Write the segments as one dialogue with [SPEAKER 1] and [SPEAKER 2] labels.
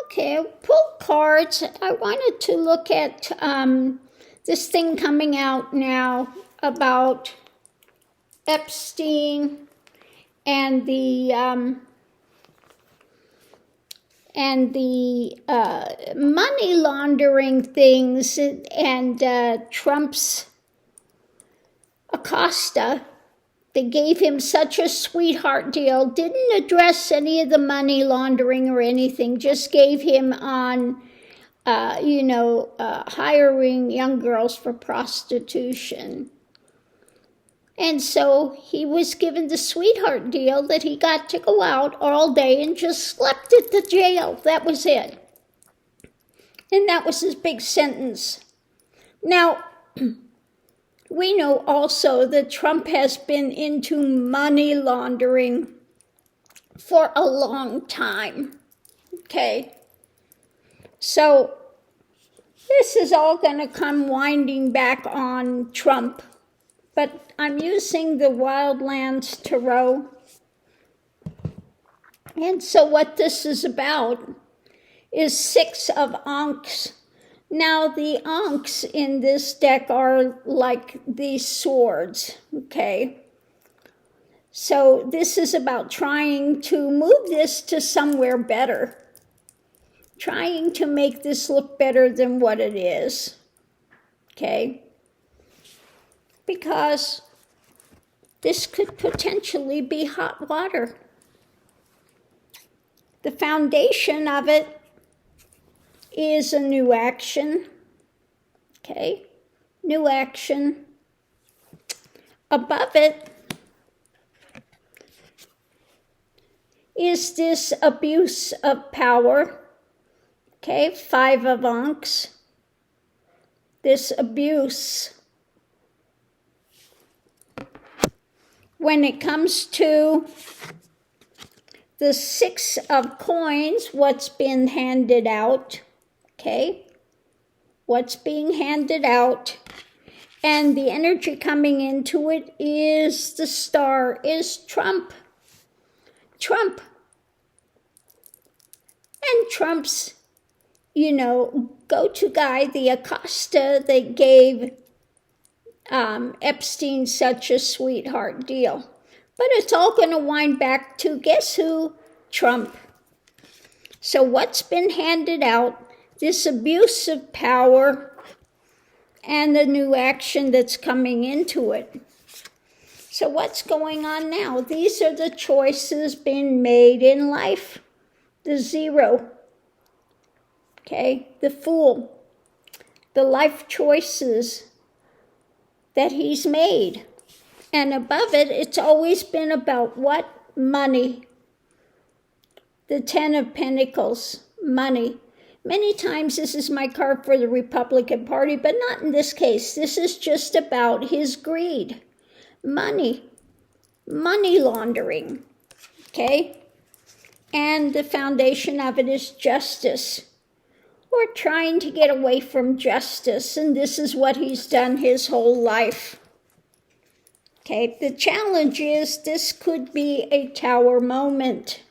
[SPEAKER 1] Okay, I pulled cards. I wanted to look at this thing coming out now about Epstein and the money laundering things and Trump's Acosta. They gave him such a sweetheart deal, didn't address any of the money laundering or anything, just gave him on, hiring young girls for prostitution. And so he was given the sweetheart deal that he got to go out all day and just slept at the jail. That was it. And that was his big sentence. Now, we know also that Trump has been into money laundering for a long time. Okay? So, this is all going to come winding back on Trump. But I'm using the Wildlands Tarot. And so what this is about is 6 of Ankhs. Now, the Ankhs in this deck are like these swords, okay? So this is about trying to move this to somewhere better. Trying to make this look better than what it is, okay? Because this could potentially be hot water. The foundation of it is a new action, okay? New action. Above it is this abuse of power, okay? 5 of Ankhs. This abuse. When it comes to the 6 of Coins, what's been handed out, okay? What's being handed out, and the energy coming into it is the Star, is Trump. Trump. And Trump's, go-to guy, the Acosta, that gave Epstein such a sweetheart deal. But it's all going to wind back to, guess who? Trump. So what's been handed out, this abuse of power and the new action that's coming into it. So what's going on now? These are the choices being made in life. The 0, okay, the Fool, the life choices that he's made. And above it, it's always been about what? Money. The 10 of Pentacles, money. Many times this is my card for the Republican Party, but not in this case. This is just about his greed. Money. Money laundering. Okay? And the foundation of it is justice. Or trying to get away from justice, and this is what he's done his whole life. Okay, the challenge is this could be a Tower moment.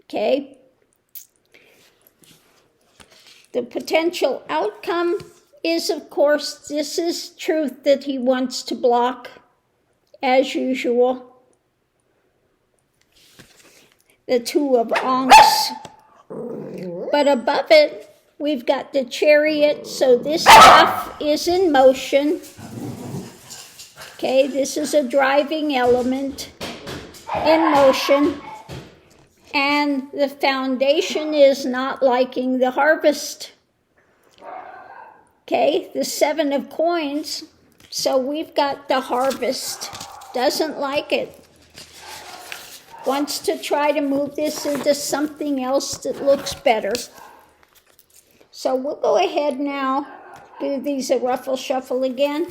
[SPEAKER 1] Okay? The potential outcome is, of course, this is truth that he wants to block, as usual. The 2 of Ankhs. But above it, we've got the Chariot, so this stuff is in motion. Okay, this is a driving element in motion. And the foundation is not liking the harvest. Okay, the 7 of Coins. So we've got the harvest. Doesn't like it. Wants to try to move this into something else that looks better. So we'll go ahead now, do these a ruffle shuffle again.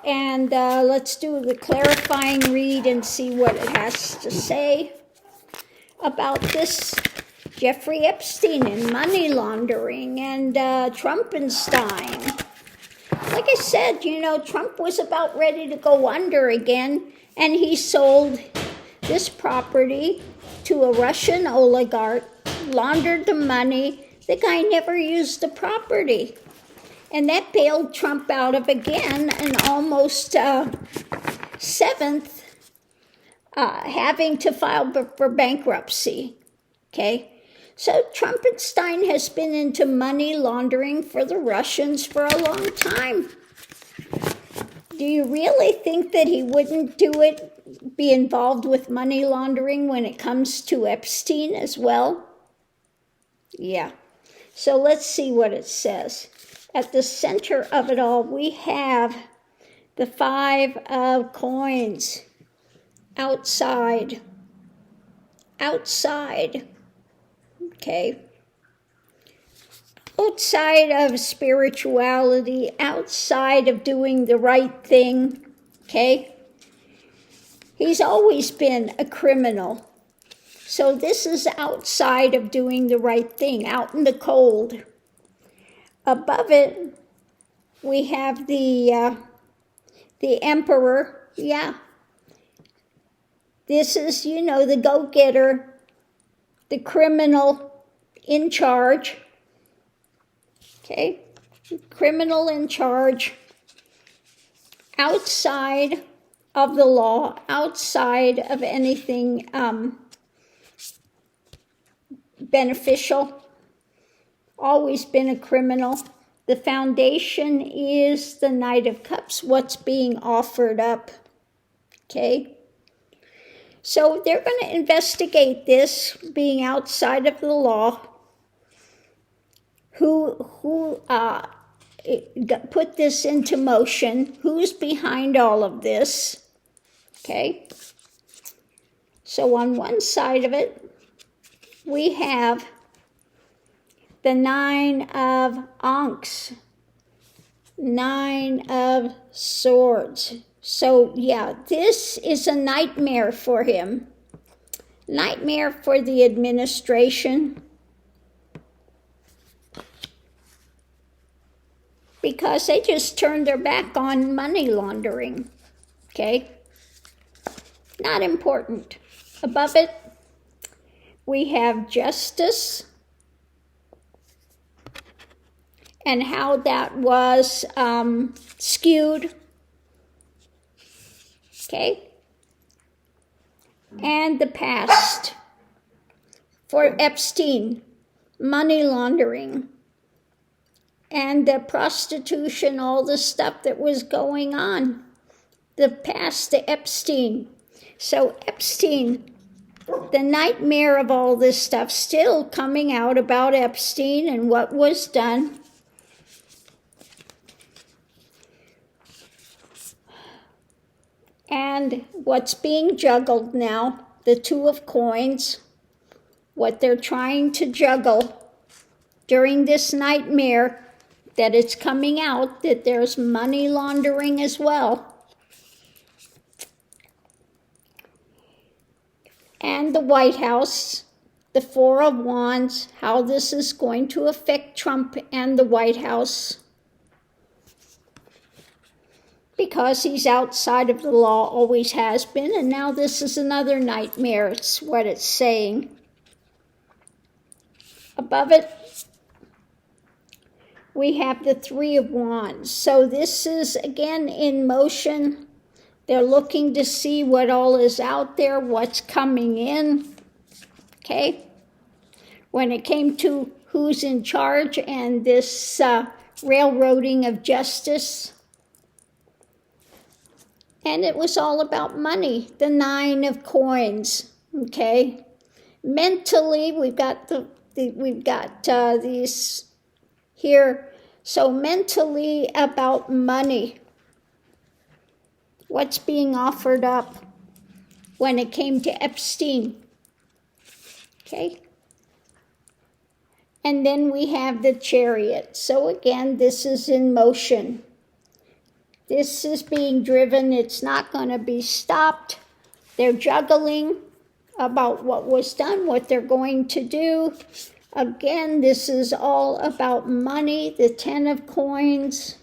[SPEAKER 1] And let's do the clarifying read and see what it has to say about this Jeffrey Epstein and money laundering and Trumpenstein. Like I said, Trump was about ready to go under again, and he sold this property to a Russian oligarch laundered the money. The guy never used the property. And that bailed Trump out of, again, an almost seventh having to file for bankruptcy. Okay? So Trumpenstein has been into money laundering for the Russians for a long time. Do you really think that he wouldn't be involved with money laundering when it comes to Epstein as well? Yeah. So let's see what it says. At the center of it all, we have the 5 of coins. Outside. Okay. Outside of spirituality, outside of doing the right thing, okay? He's always been a criminal. So this is outside of doing the right thing, out in the cold. Above it, we have the emperor. Yeah. This is, the go-getter, the criminal in charge. Okay? Criminal in charge. Outside of the law, outside of anything beneficial. Always been a criminal. The foundation is the Knight of Cups, what's being offered up. Okay? So they're going to investigate this, being outside of the law. Who put this into motion? Who's behind all of this? Okay? So on one side of it, we have the 9 of Ankhs, 9 of Swords. So, yeah, this is a nightmare for him. Nightmare for the administration. Because they just turned their back on money laundering. Okay? Not important. Above it, we have Justice. And how that was skewed. Okay? And the past. For Epstein, money laundering. And the prostitution, all the stuff that was going on. The past to Epstein. So Epstein, the nightmare of all this stuff, still coming out about Epstein and what was done. And what's being juggled now, the 2 of coins, what they're trying to juggle during this nightmare, that it's coming out that there's money laundering as well. And the White House, the 4 of Wands, how this is going to affect Trump and the White House. Because he's outside of the law, always has been, and now this is another nightmare, it's what it's saying. Above it, we have the 3 of Wands. So this is, again, in motion. They're looking to see what all is out there, what's coming in. Okay? When it came to who's in charge and this railroading of justice. And it was all about money, the 9 of coins, okay? Mentally, we've got these here. So mentally about money, what's being offered up when it came to Epstein, okay? And then we have the Chariot. So again, this is in motion. This is being driven. It's not going to be stopped. They're juggling about what was done, what they're going to do. Again, this is all about money, the 10 of coins.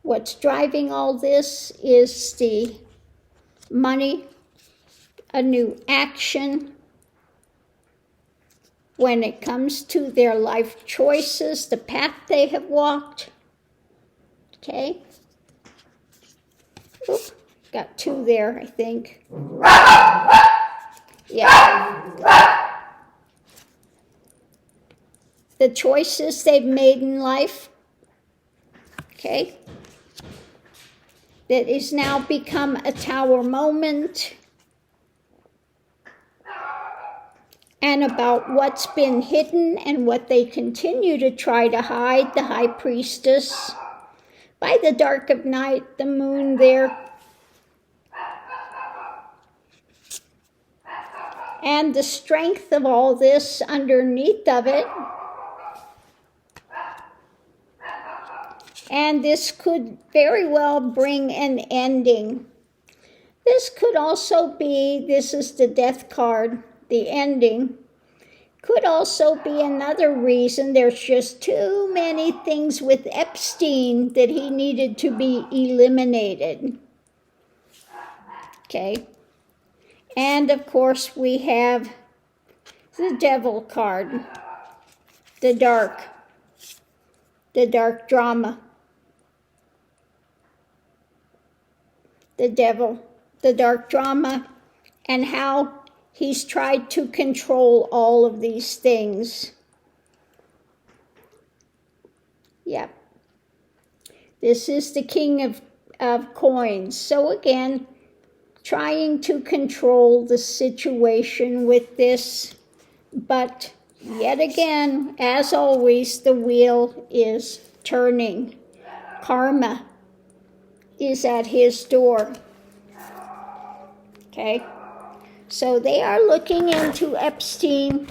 [SPEAKER 1] What's driving all this is the money, a new action. when it comes to their life choices, the path they have walked. Okay. Oop, got two there, I think. Yeah. The choices they've made in life. Okay. That is now become a tower moment. And about what's been hidden and what they continue to try to hide, the High Priestess. By the dark of night, the moon there. And the strength of all this underneath of it. And this could very well bring an ending. This could also be, this is the Death card, the ending. Could also be another reason. There's just too many things with Epstein that he needed to be eliminated. Okay. And of course we have the Devil card. The dark drama. The Devil, the dark drama, and how he's tried to control all of these things. Yep. This is the King of Coins. So again, trying to control the situation with this. But yet again, as always, the wheel is turning. Karma is at his door. Okay. So they are looking into Epstein,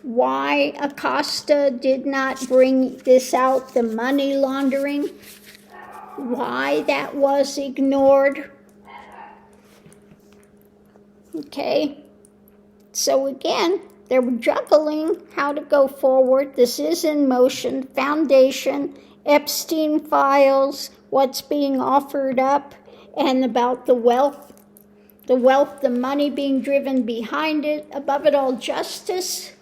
[SPEAKER 1] why Acosta did not bring this out, the money laundering, why that was ignored. Okay, so again, they're juggling how to go forward. This is in motion, foundation, Epstein files, what's being offered up, and about the wealth, the money being driven behind it, above it all justice.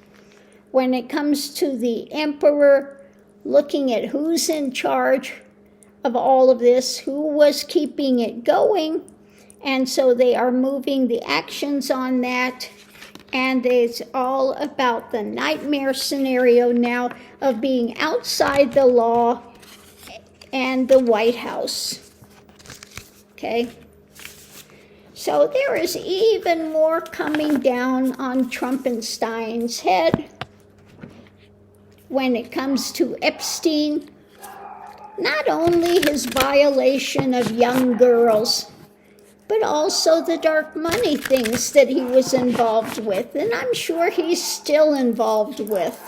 [SPEAKER 1] When it comes to the emperor, looking at who's in charge of all of this, who was keeping it going, and so they are moving the actions on that, and it's all about the nightmare scenario now of being outside the law and the White House. Okay? So there is even more coming down on Trumpenstein's head when it comes to Epstein. Not only his violation of young girls, but also the dark money things that he was involved with, and I'm sure he's still involved with.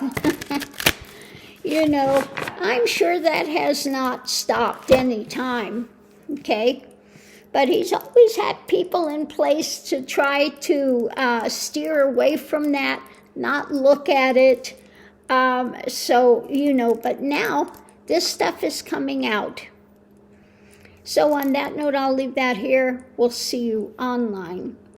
[SPEAKER 1] You know, I'm sure that has not stopped any time, okay? But he's always had people in place to try to steer away from that, not look at it. So, you know, but now this stuff is coming out. So on that note, I'll leave that here. We'll see you online.